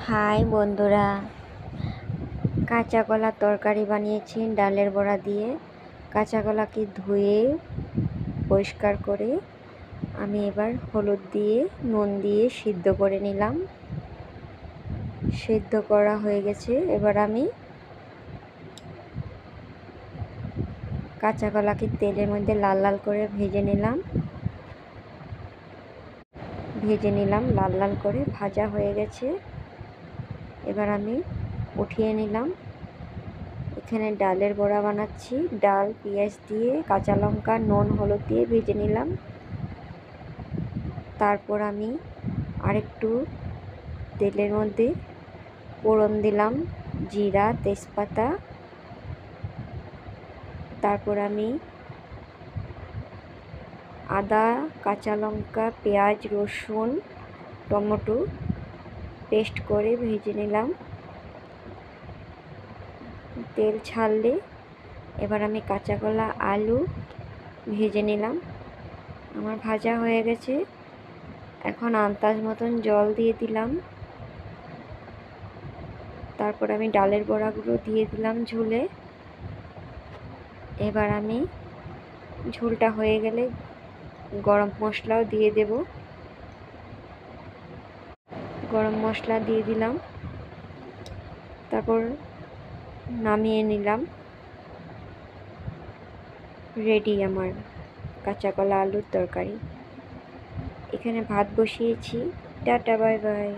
High বন্ধুরা, কাঁচা কলার তরকারি বানিয়েছি ডালের বড়া দিয়ে। কাঁচা কলাকে ধুয়ে পরিষ্কার করে আমি এবার হলুদ দিয়ে নুন দিয়ে সিদ্ধ করে নিলাম। সিদ্ধ করা হয়ে গেছে। এবার আমি কাঁচা কলাকে তেলের মধ্যে লাল লাল করে ভেজে নিলাম। লাল লাল করে ভাজা হয়ে গেছে। এবার আমি উঠিয়ে নিলাম। এখানে ডালের বড়া বানাচ্ছি। ডাল, পেঁয়াজ দিয়ে, কাঁচা লঙ্কা, নুন, হলুদ দিয়ে ভেজে নিলাম। তারপর আমি আরেকটু তেলের মধ্যে ফোড়ন দিলাম, জিরা, তেজপাতা। তারপর আমি আদা, কাঁচা লঙ্কা, পেঁয়াজ, রসুন, টমেটো পেস্ট করে ভেজে নিলাম। তেল ছাড়লে এবার আমি কাঁচা কলা, আলু ভেজে নিলাম। আমার ভাজা হয়ে গেছে। এখন আন্দাজ মতন জল দিয়ে দিলাম। তারপর আমি ডালের বড়াগুলো দিয়ে দিলাম ঝোলে। এবার আমি ঝোলটা হয়ে গেলে গরম মশলাও দিয়ে দেব। গরম মশলা দিয়ে দিলাম। তারপর নামিয়ে নিলাম। রেডি আমার কাঁচা কলা আলুর তরকারি। এখানে ভাত বসিয়েছি। Tata, bye bye.